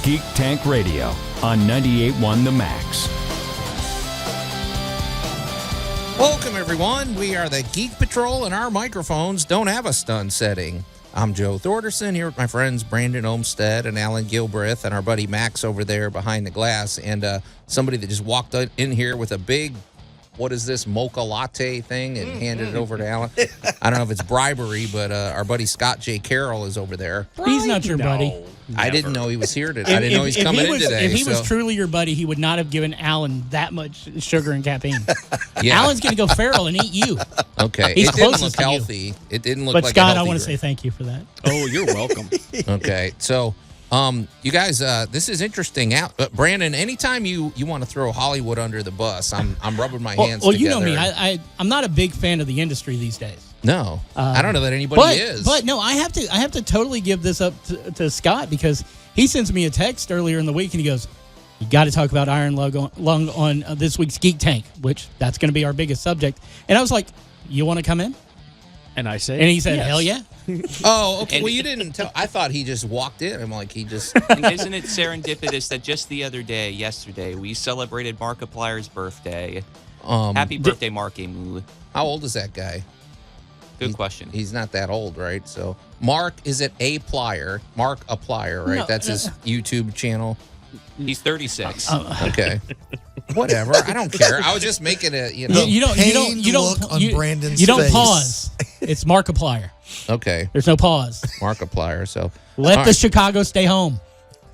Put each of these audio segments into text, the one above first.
Geek Tank Radio on 98.1 The Max. Welcome, everyone. We are the Geek Patrol, and our microphones don't have a stun setting. I'm Joe Thorderson here with my friends Brandon Olmstead and Allan Gilbreth and our buddy Max over there behind the glass, and somebody that just walked in here with a big, what is this, mocha latte thing and handed it over to Allan. I don't know if it's bribery, but our buddy Scott J. Carroll is over there. He's not your buddy. Never. I didn't know he was here today. I didn't know he's coming in today. If he was truly your buddy, he would not have given Allan that much sugar and caffeine. Yeah. Allan's going to go feral and eat you. Okay. He's it didn't look closest to you. healthy. It didn't look But like Scott, a healthy I want to drink. say thank you for that. Oh, you're welcome. Okay, so you guys, this is interesting. Brandon, anytime you want to throw Hollywood under the bus, I'm rubbing my hands Well, together. you know me. I'm not a big fan of the industry these days. No, I don't know that anybody is. But no, I have to totally give this up to Scott, because he sends me a text earlier in the week and he goes, "You got to talk about Iron Lung on this week's Geek Tank," which that's going to be our biggest subject. And I was like, "You want to come in?" And I say, And he said, yes. "Hell yeah." Oh, okay. Well, you didn't tell. I thought he just walked in. I'm like, he just. And isn't it serendipitous that just the other day, yesterday, we celebrated Markiplier's birthday. Happy birthday, Markimu. How old is that guy? Good question. He's not that old, right? So, Mark, is it a plier? Mark a plier, right? No, That's his YouTube channel. He's 36. Okay. Whatever. I don't care. I was just making a, you know. You don't look on Brandon's You don't face. pause. It's Markiplier. Okay. There's no pause. Markiplier. So Let all the right. Chicago stay home.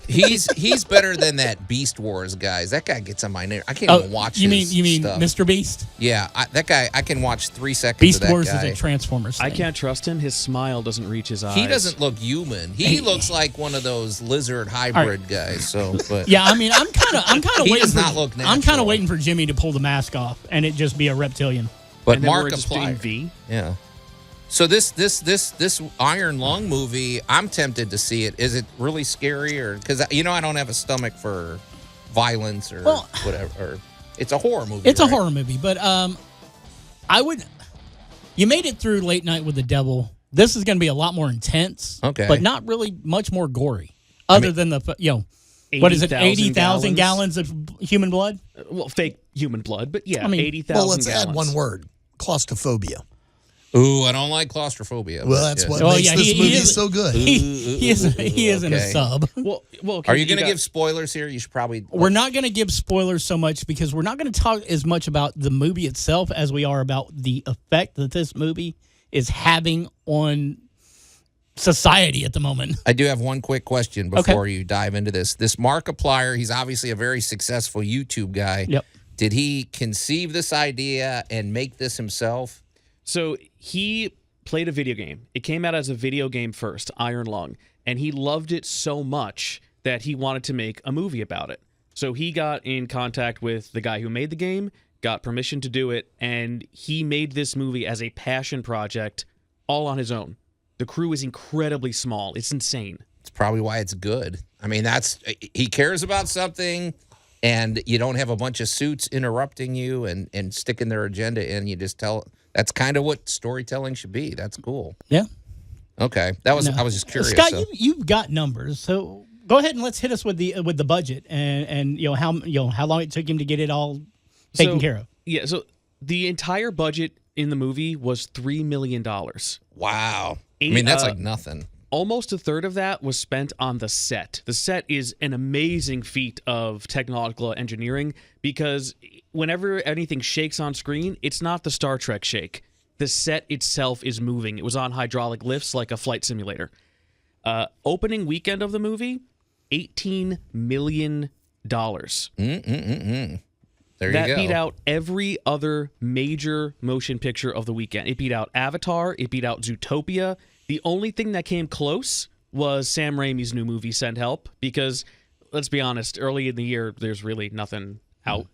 He's better than that Beast Wars guys. That guy gets on my nerve. I can't even watch you his mean stuff. Mr. Beast? Yeah, that guy. I can watch 3 seconds Beast of that Wars guy. is a Transformers thing. I can't trust him. His smile doesn't reach his eyes. He doesn't look human. He looks like one of those lizard hybrid guys. So, but Yeah, I mean, I'm kind of He waiting. does not look I'm kind natural. of waiting for Jimmy to pull the mask off and it just be a reptilian. but And then we're Mark just doing Apply. V. Yeah. So this Iron Lung movie, I'm tempted to see it. Is it really scary, or because I don't have a stomach for violence or whatever? Or it's a horror movie. It's a right? horror movie, but I would. You made it through Late Night with the Devil. This is going to be a lot more intense, Okay. but not really much more gory, other than the what is it, 80,000 gallons of human blood? Well, fake human blood, but yeah, I mean, 80,000 Well, let's gallons. add one word: claustrophobia. Ooh, I don't like claustrophobia. Well, but that's yeah. what Oh, makes yeah, this he movie is- so good. He isn't a Okay. sub. Well, Are you going to got- give spoilers here? You should probably. We're not going to give spoilers so much because we're not going to talk as much about the movie itself as we are about the effect that this movie is having on society at the moment. I do have one quick question before you dive into this. This Markiplier, he's obviously a very successful YouTube guy. Yep. Did he conceive this idea and make this himself? So he played a video game. It came out as a video game first, Iron Lung, and he loved it so much that he wanted to make a movie about it. So he got in contact with the guy who made the game, got permission to do it, and he made this movie as a passion project all on his own. The crew is incredibly small. It's insane. It's probably why it's good. I mean, he cares about something, and you don't have a bunch of suits interrupting you and sticking their agenda in. You just tell. That's kind of what storytelling should be. That's cool. Yeah. Okay, I was just curious. Scott, so. you've got numbers, so go ahead and let's hit us with the budget and how long it took him to get it all taken care of. Yeah, so the entire budget in the movie was $3 million. Wow. I mean, that's like nothing. Almost a third of that was spent on the set. The set is an amazing feat of technological engineering because whenever anything shakes on screen, it's not the Star Trek shake. The set itself is moving. It was on hydraulic lifts like a flight simulator. Opening weekend of the movie, $18 million. There you That go. beat out every other major motion picture of the weekend. It beat out Avatar. It beat out Zootopia. The only thing that came close was Sam Raimi's new movie, Send Help, because, let's be honest, early in the year, there's really nothing out.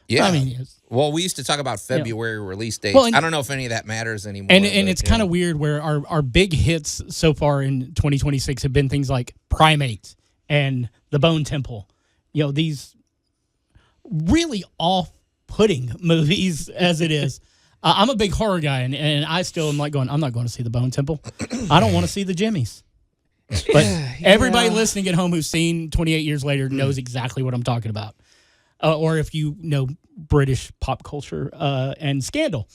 Yeah. I mean, yes. Well, we used to talk about February release dates. Well, and- I don't know if any of that matters anymore. And but, it's kind of weird where our big hits so far in 2026 have been things like Primate and The Bone Temple. These really off-putting movies as it is. I'm a big horror guy, and I still am like going, I'm not going to see The Bone Temple. I don't want to see the Jimmies. But everybody listening at home who's seen 28 Years Later knows exactly what I'm talking about. Or if you know British pop culture and Scandal.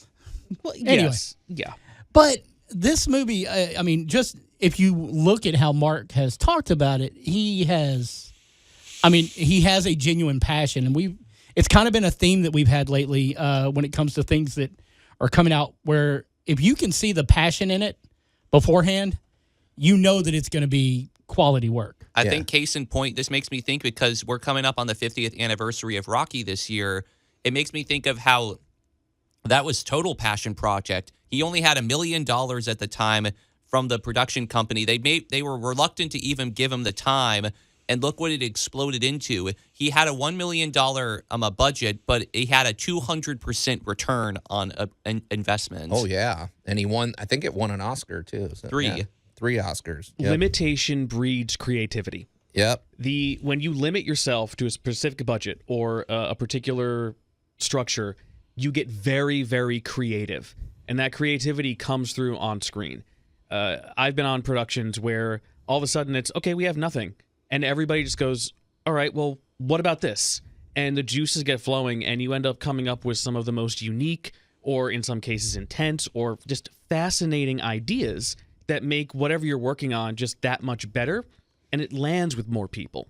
Well, anyway. Yes. Yeah. But this movie, I mean, just if you look at how Mark has talked about it, he has a genuine passion. And it's kind of been a theme that we've had lately when it comes to things that are coming out where if you can see the passion in it beforehand, you know that it's going to be quality work. I think case in point, this makes me think because we're coming up on the 50th anniversary of Rocky this year, it makes me think of how that was total passion project. He only had $1 million at the time from the production company. They were reluctant to even give him the time, and look what it exploded into. He had a $1 million budget, but he had a 200% return on investment. Oh, yeah. And he won, I think it won an Oscar, too. So, 3. Yeah. 3 Oscars. Yep. Limitation breeds creativity. Yep. When you limit yourself to a specific budget or a particular structure, you get very, very creative. And that creativity comes through on screen. I've been on productions where all of a sudden it's, okay, we have nothing. And everybody just goes, all right, well, what about this? And the juices get flowing, and you end up coming up with some of the most unique, or in some cases intense, or just fascinating ideas that make whatever you're working on just that much better, and it lands with more people.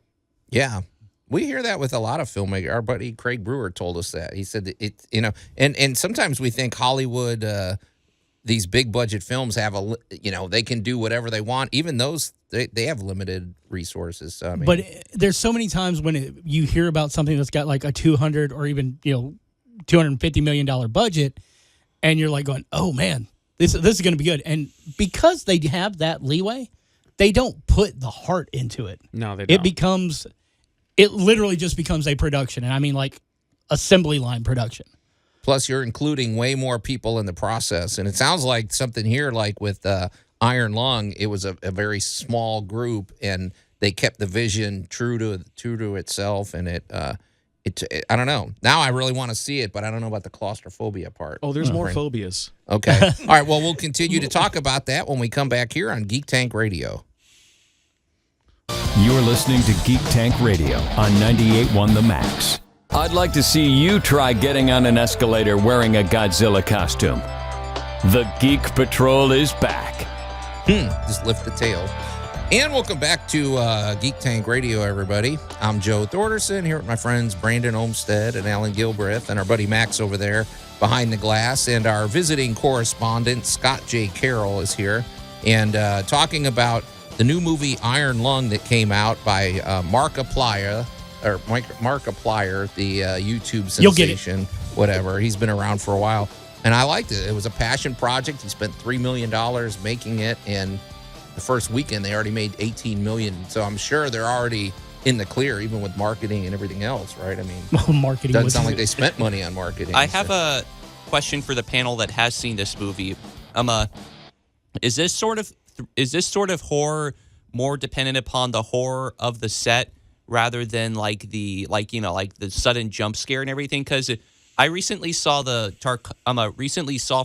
Yeah. We hear that with a lot of filmmakers. Our buddy Craig Brewer told us that. He said it, and sometimes we think Hollywood, these big budget films have they can do whatever they want. Even those, they have limited resources. So, I mean, but there's so many times when you hear about something that's got like a 200 or even $250 million budget, and you're like going, oh man, this is going to be good. And because they have that leeway, they don't put the heart into it. No, they don't. It literally just becomes a production, and I mean like assembly line production. Plus, you're including way more people in the process, and it sounds like something here, like with Iron Lung, it was a very small group, and they kept the vision true to itself, and it I don't know. Now I really want to see it, but I don't know about the claustrophobia part. Oh, there's more phobias. Okay. All right. Well, we'll continue to talk about that when we come back here on Geek Tank Radio. You're listening to Geek Tank Radio on 98.1 The Max. I'd like to see you try getting on an escalator wearing a Godzilla costume. The Geek Patrol is back. Just lift the tail. And welcome back to Geek Tank Radio, everybody. I'm Joe Thorderson here with my friends Brandon Olmsted and Allan Gilbreth, and our buddy Max over there behind the glass. And our visiting correspondent, Scott J. Carroll, is here and talking about the new movie Iron Lung that came out by Markiplier, the YouTube sensation. You'll get it. Whatever. He's been around for a while. And I liked it. It was a passion project. He spent $3 million making it, and the first weekend they already made $18 million. So I'm sure they're already in the clear, even with marketing and everything else, right? I mean, marketing doesn't sound like they spent money on marketing. I have a question for the panel that has seen this movie. Is this sort of horror more dependent upon the horror of the set rather than like the sudden jump scare and everything? Because I recently saw for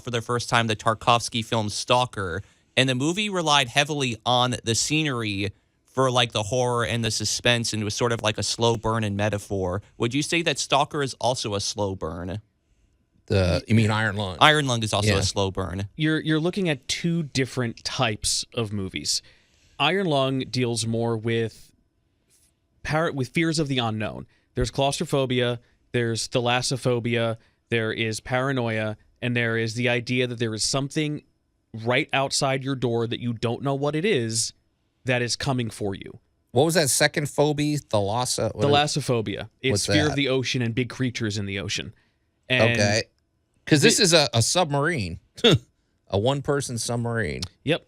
the first time the Tarkovsky film Stalker, and the movie relied heavily on the scenery for like the horror and the suspense, and it was sort of like a slow burn and metaphor. Would you say that Stalker is also a slow burn? You mean Iron Lung? Iron Lung is also a slow burn. You're looking at two different types of movies. Iron Lung deals more with fears of the unknown. There's claustrophobia, there's thalassophobia, there is paranoia, and there is the idea that there is something right outside your door that you don't know what it is that is coming for you. What was that second phobia? Thalassophobia. It's fear of the ocean and big creatures in the ocean. And okay. Because this is a submarine. A one-person submarine. Yep.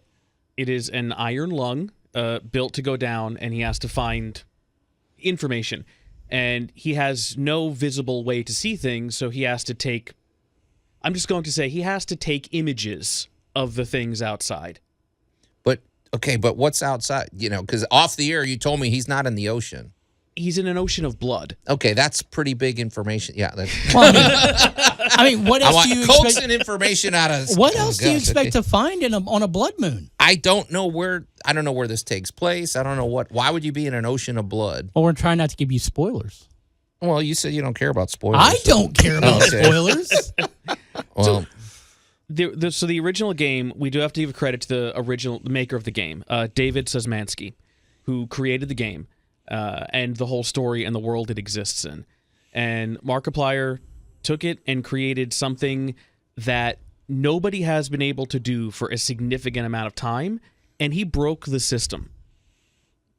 It is an iron lung built to go down, and he has to find information. And he has no visible way to see things, so he has to take... I'm just going to say he has to take images of the things outside. But what's outside? Because off the air, you told me he's not in the ocean. He's in an ocean of blood. Okay, that's pretty big information. Yeah. I mean, what I else want do you coaxing expect? information out of. What else do you gosh, expect okay. to find on a blood moon? I don't know where. I don't know where this takes place. I don't know what. Why would you be in an ocean of blood? Well, we're trying not to give you spoilers. Well, you said you don't care about spoilers. I don't care about Okay. spoilers. Well, So the original game, we do have to give credit to the maker of the game, David Sosmansky, who created the game and the whole story and the world it exists in. And Markiplier took it and created something that nobody has been able to do for a significant amount of time, and he broke the system.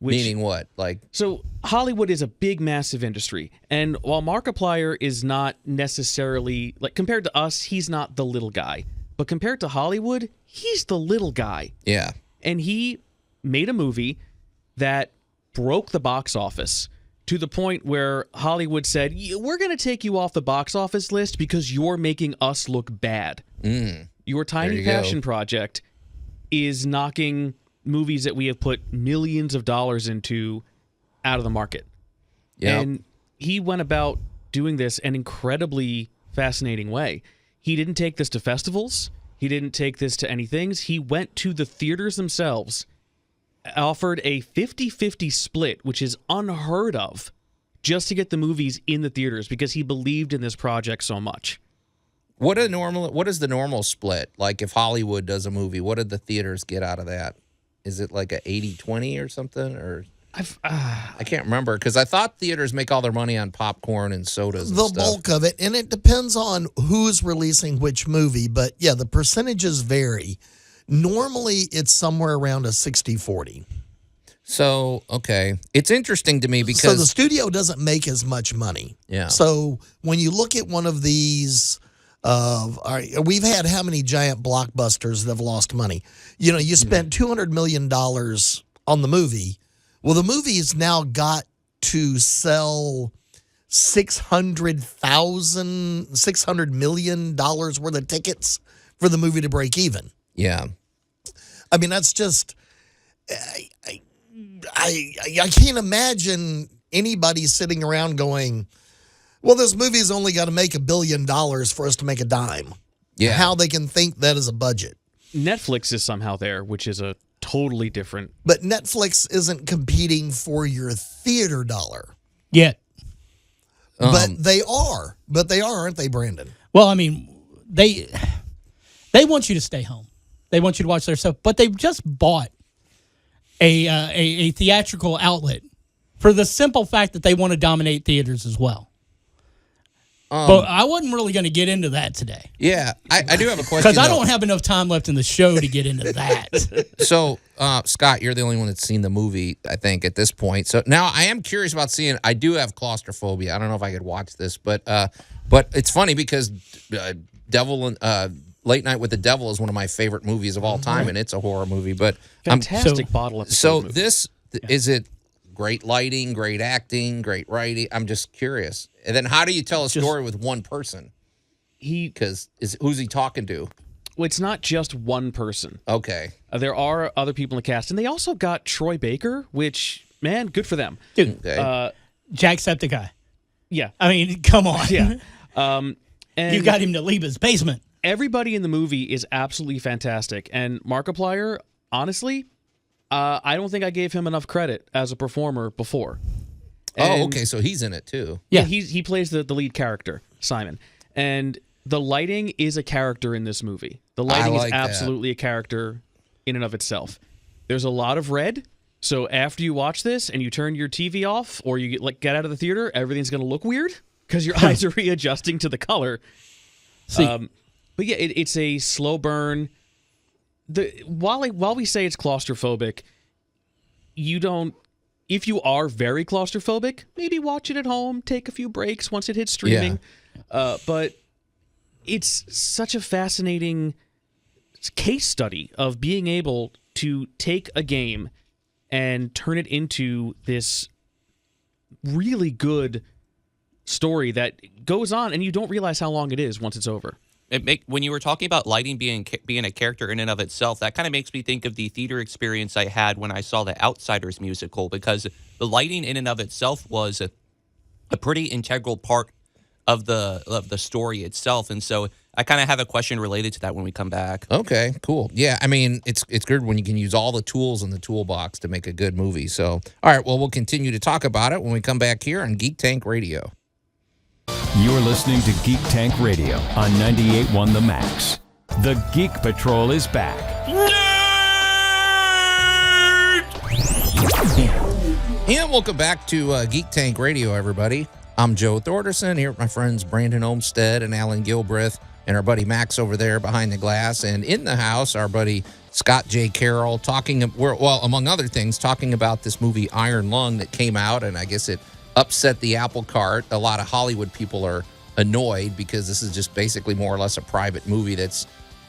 meaning what? Like, So Hollywood is a big, massive industry, and while Markiplier is not necessarily, like, compared to us, he's not the little guy, but compared to Hollywood, he's the little guy. yeah, And he made a movie that broke the box office to the point where Hollywood said, we're going to take you off the box office list because you're making us look bad. Your tiny you go. passion project is knocking movies that we have put millions of dollars into out of the market. yeah. And he went about doing this an incredibly fascinating way. He didn't take this to festivals. He didn't take this to any things. He went to the theaters themselves, offered a 50-50 split, which is unheard of, just to get the movies in the theaters because he believed in this project so much. What is the normal split? Like, if Hollywood does a movie, what did the theaters get out of that? Is it like a 80-20 or something? Or I can't remember, because I thought theaters make all their money on popcorn and sodas and The stuff. bulk of it, and it depends on who's releasing which movie, but yeah, the percentages vary. Normally, it's somewhere around a 60-40. So, okay. It's interesting to me So the because studio doesn't make as much money. Yeah. So when you look at one of these, we've had how many giant blockbusters that have lost money? You know, you spent $200 million on the movie. Well, the movie's now got to sell $600 million worth of tickets for the movie to break even. yeah. I mean, that's just, I can't imagine anybody sitting around going, well, this movie's only got to make $1 billion for us to make a dime. Yeah. How they can think that is a budget. Netflix is somehow there, which is a totally different. But Netflix isn't competing for your theater dollar. Yet. But they are. But they are, aren't they, Brandon? Well, I mean, they want you to stay home. They want you to watch their stuff, but they've just bought a theatrical outlet for the simple fact that they want to dominate theaters as well. But I wasn't really going to get into that today Yeah. I do have a question. because I though. don't have enough time left in the show to get into that. So, Scott, you're the only one that's seen the movie, I think, at this point. So now I am curious about seeing. I do have claustrophobia. I don't know if I could watch this, but it's funny because Late Night with the Devil is one of my favorite movies of all time, and it's a horror movie. But Fantastic bottle episode so movie. is it great lighting, great acting, great writing? I'm just curious. And then how do you tell a story with one person? Because who's he talking to? Well, it's not just one person. Okay. There are other people in the cast, and they also got Troy Baker, which, man, good for them. Dude, Okay. Jacksepticeye. Yeah. I mean, come on. Yeah. And You got him to leave his basement. everybody in the movie is absolutely fantastic. And Markiplier, honestly, I don't think I gave him enough credit as a performer before. And okay. So he's in it too. yeah, he plays the lead character, Simon. And the lighting is a character in this movie. The lighting like is that. absolutely a character in and of itself. There's a lot of red. So after you watch this and you turn your TV off or you get out of the theater, everything's going to look weird because your eyes are readjusting to the color. See, But yeah, it's a slow burn. While we say it's claustrophobic, you don't. If you are very claustrophobic, maybe watch it at home. Take a few breaks once it hits streaming. But it's such a fascinating case study of being able to take a game and turn it into this really good story that goes on, and you don't realize how long it is once it's over. When you were talking about lighting being a character in and of itself, that kind of makes me think of the theater experience I had when I saw the Outsiders musical, because the lighting in and of itself was a pretty integral part of the story itself. And so I kind of have a question related to that when we come back. Okay, cool. Yeah, I mean, it's good when you can use all the tools in the toolbox to make a good movie. So, all right, well, we'll continue to talk about it when we come back here on Geek Tank Radio. You're listening to Geek Tank Radio on 98.1 The Max. The Geek Patrol is back. And welcome back to Geek Tank Radio, everybody. I'm Joe Thorderson here with my friends Brandon Olmsted and Allan Gilbreth, and our buddy Max over there behind the glass. And in the house, our buddy Scott J. Carroll among other things, talking about this movie Iron Lung that came out, and I guess it upset the apple cart. A lot of Hollywood people are annoyed because this is just basically more or less a private movie that's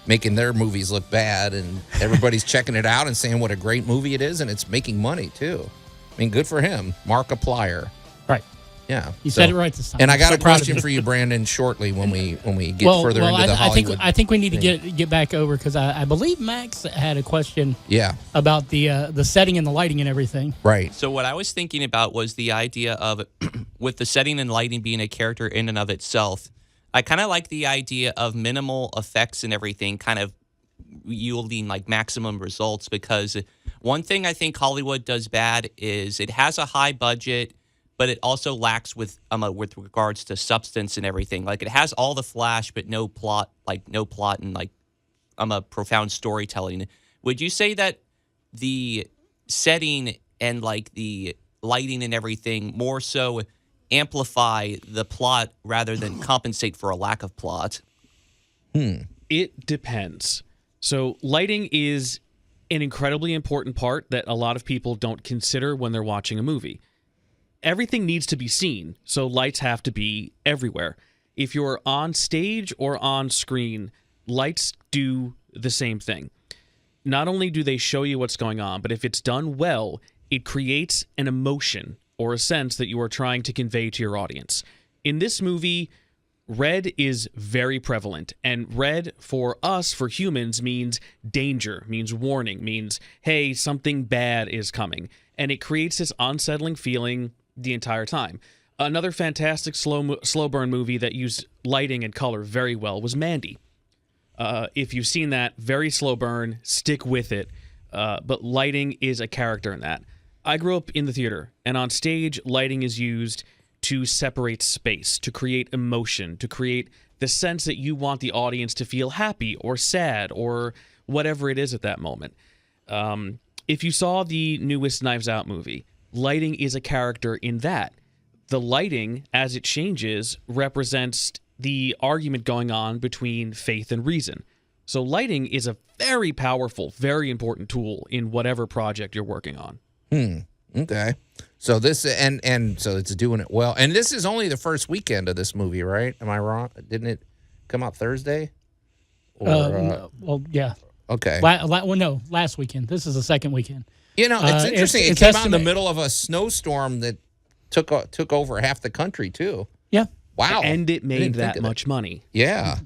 making their movies look bad, and everybody's checking it out and saying what a great movie it is, and it's making money too. I mean, good for him. Markiplier. Right. Yeah. You said it right this time. And I got I'm a so proud of question you. for you, Brandon, shortly when we get further into the Hollywood. I think we need to get back over because I believe Max had a question. Yeah. About the setting and the lighting and everything. Right. So what I was thinking about was the idea of, with the setting and lighting being a character in and of itself, I kind of like the idea of minimal effects and everything kind of yielding like maximum results, because one thing I think Hollywood does bad is it has a high budget, but it also lacks with regards to substance and everything. Like it has all the flash, but no plot and like profound storytelling. Would you say that the setting and like the lighting and everything more so amplify the plot rather than compensate for a lack of plot? It depends. So lighting is an incredibly important part that a lot of people don't consider when they're watching a movie. Everything needs to be seen, so lights have to be everywhere. If you're on stage or on screen, lights do the same thing. Not only do they show you what's going on, but if it's done well, it creates an emotion or a sense that you are trying to convey to your audience. In this movie, red is very prevalent, and red for us, for humans, means danger, means warning, means, hey, something bad is coming. And it creates this unsettling feeling the entire time. Another fantastic slow burn movie that used lighting and color very well was Mandy. If you've seen that, very slow burn, stick with it. But lighting is a character in that. I grew up in the theater, and on stage, lighting is used to separate space, to create emotion, to create the sense that you want the audience to feel happy or sad or whatever it is at that moment. If you saw the newest Knives Out movie, lighting is a character in that. The lighting, as it changes, represents the argument going on between faith and reason. So lighting is a very powerful, very important tool in whatever project you're working on. Okay. So this and so it's doing it well. And this is only the first weekend of this movie, right? Am I wrong? Didn't it come out Thursday? Well, yeah. Okay. No, last weekend. This is the second weekend. You know, it's interesting. It's it came out in the middle of a snowstorm that took over half the country too. Yeah. Wow. And it made that much money. Yeah.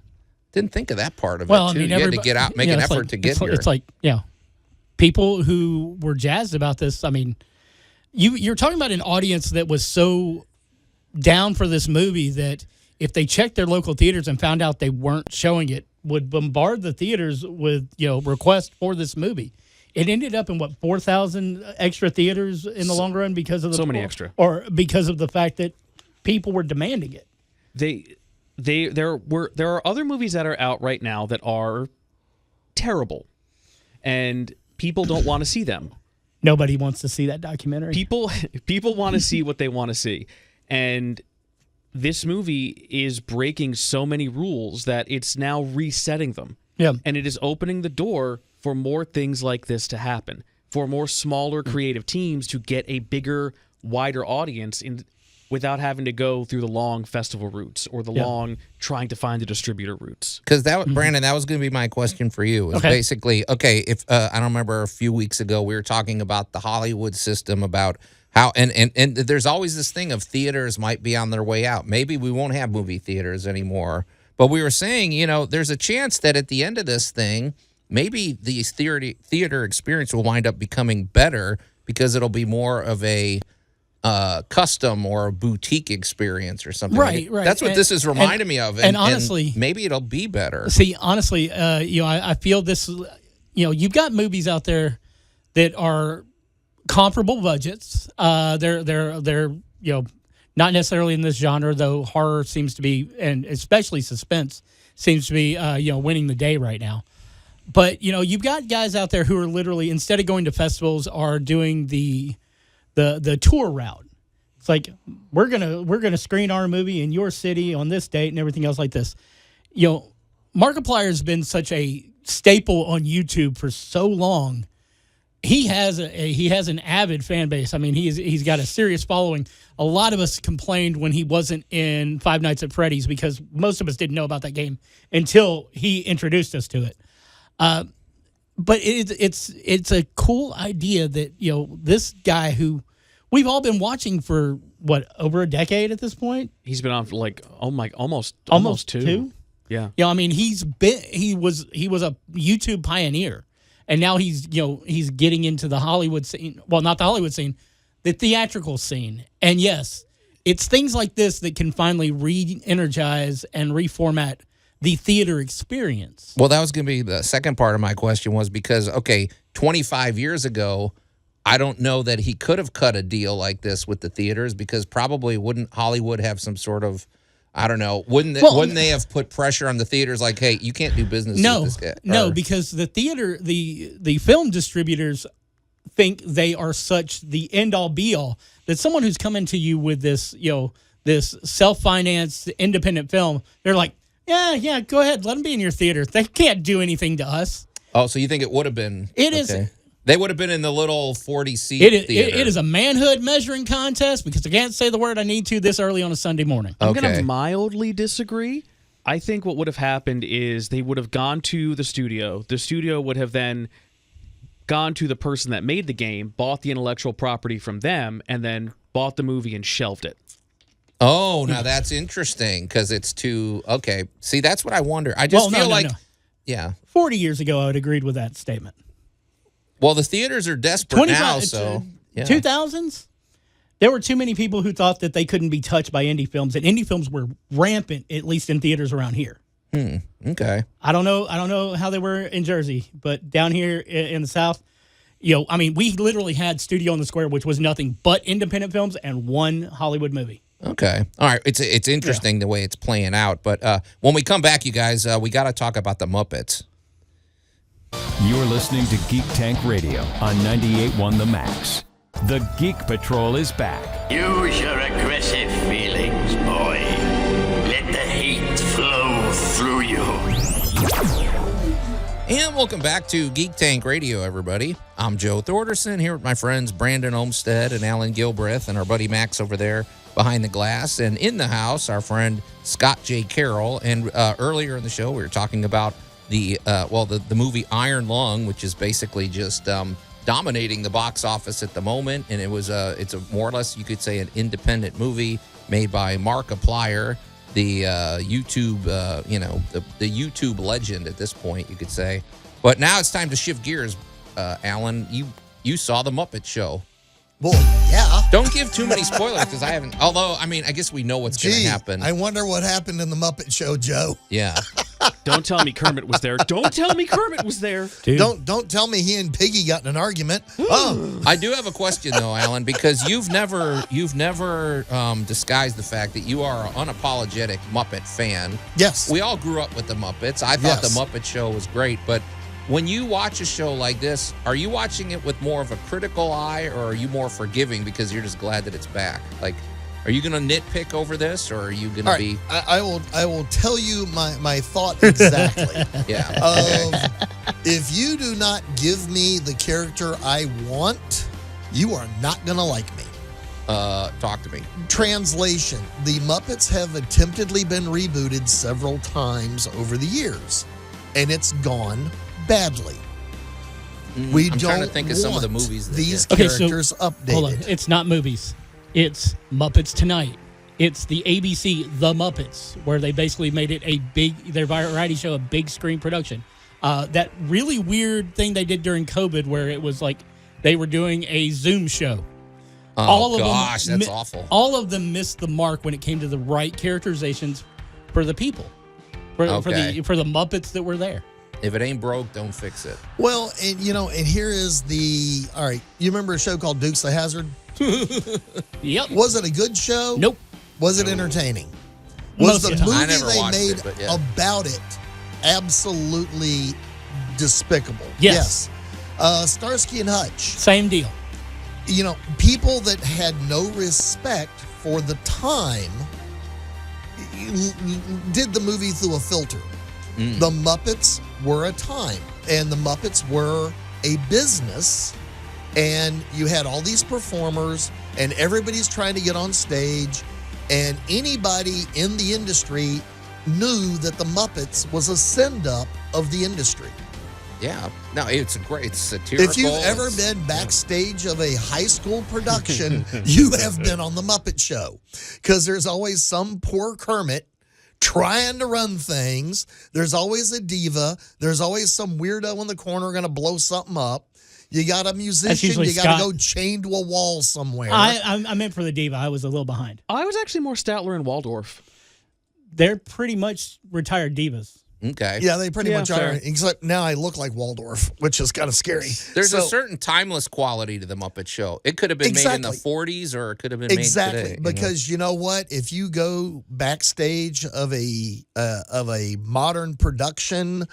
Didn't think of that part of Well, it too. I mean, you had to get out, make an effort to get here. It's like, yeah, people who were jazzed about this. I mean, you're talking about an audience that was so down for this movie that if they checked their local theaters and found out they weren't showing it, would bombard the theaters with requests for this movie. It ended up in 4,000 extra theaters in the long run because of so many extra, or because of the fact that people were demanding it. There are other movies that are out right now that are terrible, and people don't want to see them. Nobody wants to see that documentary. People want to see what they want to see, and this movie is breaking so many rules that it's now resetting them. Yeah, and it is opening the door for more things like this to happen, for more smaller creative teams to get a bigger, wider audience without having to go through the long festival routes or the long trying to find a distributor routes. Because Brandon, that was going to be my question for you. Is basically, if I don't remember a few weeks ago, we were talking about the Hollywood system, about how, and there's always this thing of theaters might be on their way out. Maybe we won't have movie theaters anymore. But we were saying, there's a chance that at the end of this thing, maybe the theater experience will wind up becoming better because it'll be more of a custom or a boutique experience or something. Right, right. That's what this is reminding me of. And honestly, maybe it'll be better. See, honestly, I feel this. You've got movies out there that are comparable budgets. They're not necessarily in this genre, though horror seems to be, and especially suspense seems to be winning the day right now. But you've got guys out there who are literally, instead of going to festivals, are doing the tour route. It's like we're gonna screen our movie in your city on this date and everything else like this. Markiplier has been such a staple on YouTube for so long. He has an avid fan base. I mean, he's got a serious following. A lot of us complained when he wasn't in Five Nights at Freddy's because most of us didn't know about that game until he introduced us to it. But it's a cool idea that this guy who we've all been watching for over a decade at this point. He's been on for almost two. Yeah. I mean, he was a YouTube pioneer. And now he's getting into the Hollywood scene. Well, not the Hollywood scene, the theatrical scene. And yes, it's things like this that can finally re-energize and reformat the theater experience. Well, that was going to be the second part of my question was because, 25 years ago, I don't know that he could have cut a deal like this with the theaters because probably wouldn't Hollywood have some sort of, I don't know, wouldn't they have put pressure on the theaters like, hey, you can't do business with this guy? No, because the theater, the film distributors think they are such the end-all be-all that someone who's coming to you with this, this self-financed independent film, they're like, yeah, go ahead, let them be in your theater. They can't do anything to us. Oh, so you think it would have been? It is. They would have been in the little 40-seat theater. It is a manhood measuring contest because I can't say the word I need to this early on a Sunday morning. I'm going to mildly disagree. I think what would have happened is they would have gone to the studio. The studio would have then gone to the person that made the game, bought the intellectual property from them, and then bought the movie and shelved it. Oh, now that's interesting because it's too... Okay. See, that's what I wonder. I just feel like... Yeah. 40 years ago, I would agreed with that statement. Well, the theaters are desperate now, so... 2000s, there were too many people who thought that they couldn't be touched by indie films, and indie films were rampant, at least in theaters around here. Okay. I don't know how they were in Jersey, but down here in the South, I mean, we literally had Studio on the Square, which was nothing but independent films and one Hollywood movie. Okay. All right. It's interesting the way it's playing out, but when we come back, you guys, we got to talk about the Muppets. You're listening to Geek Tank Radio on 98.1 The Max. The Geek Patrol is back. Use your aggressive feelings, boy. Let the hate flow through you. And welcome back to Geek Tank Radio, everybody. I'm Joe Thorderson here with my friends Brandon Olmsted and Allan Gilbreth and our buddy Max over there behind the glass. And in the house, our friend Scott J. Carroll. And earlier in the show, we were talking about the movie Iron Lung, which is basically just dominating the box office at the moment, and it's a more or less, you could say, an independent movie made by Markiplier, the YouTube the YouTube legend at this point, you could say. But now it's time to shift gears. Allan, you saw the Muppet Show. Well, yeah. Don't give too many spoilers because I haven't. Although, I mean, I guess we know what's going to happen. I wonder what happened in the Muppet Show, Joe. Yeah. Don't tell me Kermit was there. Don't tell me Kermit was there. Dude. Don't tell me he and Piggy got in an argument. I do have a question though, Allan, because you've never disguised the fact that you are an unapologetic Muppet fan. Yes. We all grew up with the Muppets. I thought the Muppet Show was great, but when you watch a show like this, are you watching it with more of a critical eye, or are you more forgiving because you're just glad that it's back? Like, are you going to nitpick over this, or are you going to be? I will tell you my thought exactly. Yeah. If you do not give me the character I want, you are not going to like me. Talk to me. Translation: the Muppets have attemptedly been rebooted several times over the years, and it's gone badly. We I'm don't trying to think of some of the movies that these did. characters updated. Hold on. It's not movies. It's Muppets Tonight. It's the ABC The Muppets, where they basically made it their variety show, a big screen production. That really weird thing they did during COVID where it was like they were doing a Zoom show Oh, gosh, that's awful. All of them missed the mark when it came to the right characterizations for the people, for the Muppets that were there. If it ain't broke, don't fix it. Well, and and here is all right, you remember a show called Dukes of Hazzard? Yep. Was it a good show? Nope. Was it entertaining? Most Was of the the time. I movie never they watched made it, but yeah. about it absolutely despicable? Yes. Starsky and Hutch. Same deal. People that had no respect for the time did the movie through a filter. The Muppets were a time, and the Muppets were a business, and you had all these performers, and everybody's trying to get on stage, and anybody in the industry knew that the Muppets was a send-up of the industry. Yeah. No, it's satirical. If you've ever been backstage of a high school production, you have been on the Muppet Show, because there's always some poor Kermit trying to run things. There's always a diva. There's always some weirdo in the corner going to blow something up. You got a musician. You got to go chained to a wall somewhere. I meant for the diva. I was a little behind. I was actually more Statler and Waldorf. They're pretty much retired divas. Okay. Yeah, they pretty much fair. are. Except now I look like Waldorf, which is kind of scary. There's a certain timeless quality to the Muppet Show. It could have been made in the 40s, or it could have been made today. Because you know what? If you go backstage of a modern production,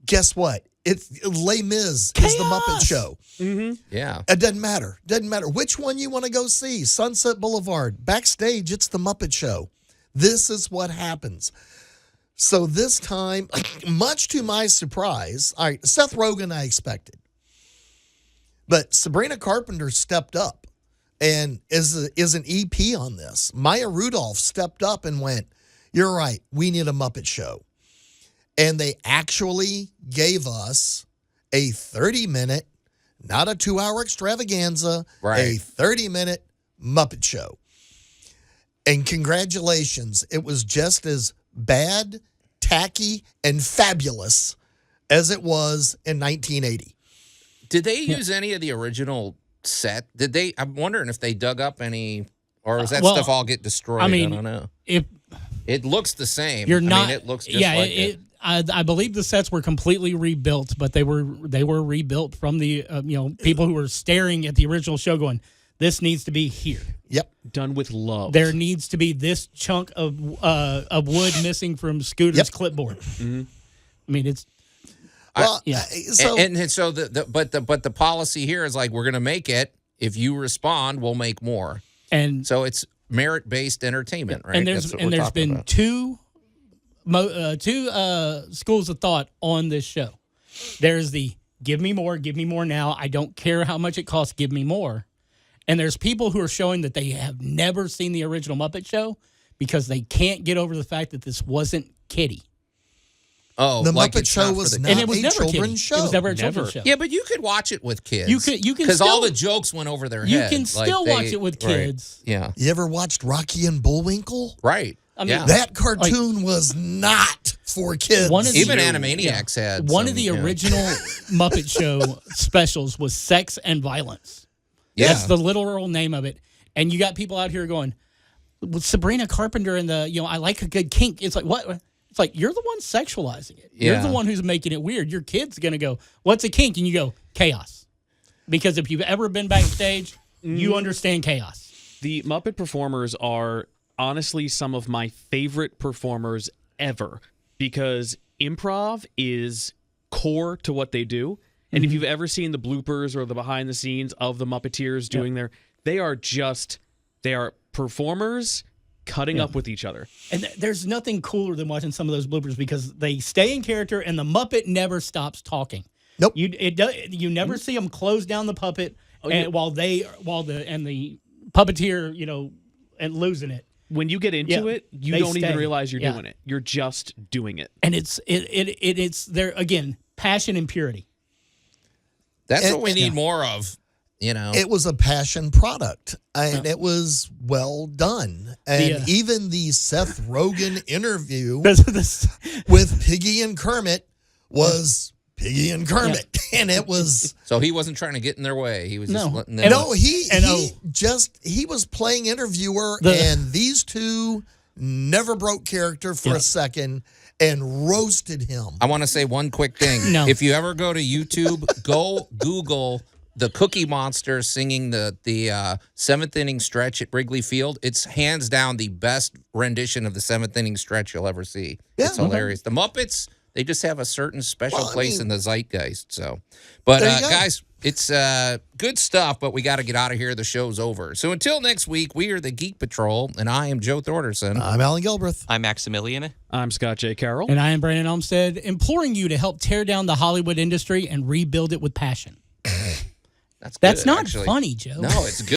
guess what? It's Les Mis is the Muppet Show. Mm-hmm. Yeah. It doesn't matter. Doesn't matter which one you want to go see. Sunset Boulevard. Backstage, it's the Muppet Show. This is what happens. So this time, much to my surprise, all right, Seth Rogen I expected. But Sabrina Carpenter stepped up and is an EP on this. Maya Rudolph stepped up and went, "You're right, we need a Muppet Show." And they actually gave us a 30-minute, not a 2-hour extravaganza, a 30-minute Muppet Show. And congratulations, it was just as bad, tacky, and fabulous as it was in 1980. Did they use any of the original set? I'm wondering if they dug up any, or does that stuff all get destroyed? I don't know. It looks the same. It looks just like it. I believe the sets were completely rebuilt, but they were rebuilt from the people who were staring at the original show going, this needs to be here. Yep. Done with love. There needs to be this chunk of wood missing from Scooter's clipboard. Mm-hmm. I mean, it's So the policy here is like, we're going to make it. If you respond, we'll make more. And so it's merit-based entertainment, right? And there's been two schools of thought on this show. There's the give me more now. I don't care how much it costs. Give me more. And there's people who are showing that they have never seen the original Muppet Show because they can't get over the fact that this wasn't kiddie. Oh, the Muppet Show was not a children's show. It was never a children's show. Yeah, but you could watch it with kids. You can because all the jokes went over their head. You can still watch it with kids. Right. Yeah. You ever watched Rocky and Bullwinkle? Right. I mean, that cartoon was not for kids. Even Animaniacs had one of the original Muppet Show specials was Sex and Violence. Yeah. That's the literal name of it. And you got people out here going, with Sabrina Carpenter and I like a good kink. It's like, what? It's like, you're the one sexualizing it. Yeah. You're the one who's making it weird. Your kid's going to go, what's a kink? And you go, chaos. Because if you've ever been backstage, you understand chaos. The Muppet performers are honestly some of my favorite performers ever because improv is core to what they do. And if you've ever seen the bloopers or the behind the scenes of the Muppeteers doing they are performers cutting up with each other. And there's nothing cooler than watching some of those bloopers because they stay in character and the Muppet never stops talking. Nope. You never see them close down the puppet while the puppeteer, and losing it. When you get into it, you don't even realize you're doing it. You're just doing it. And it's there again, passion and purity. That's what we need more of, It was a passion product, and it was well done. And even the Seth Rogen interview with Piggy and Kermit was Piggy and Kermit. And it was... So he wasn't trying to get in their way. He was just No. letting them... No, he was playing interviewer, and these two never broke character for a second and roasted him. I want to say one quick thing. No. If you ever go to YouTube, go Google the Cookie Monster singing the seventh inning stretch at Wrigley Field. It's hands down the best rendition of the seventh inning stretch you'll ever see. Yeah, it's hilarious. The Muppets, they just have a certain special place in the zeitgeist. So, but guys, it's good stuff, but we got to get out of here. The show's over. So until next week, we are the Geek Patrol, and I am Joe Thorderson. I'm Allan Gilbreth. I'm Maximilian. I'm Scott J. Carroll. And I am Brandon Olmsted, imploring you to help tear down the Hollywood industry and rebuild it with passion. That's That's good, not actually. funny, Joe. No, it's good.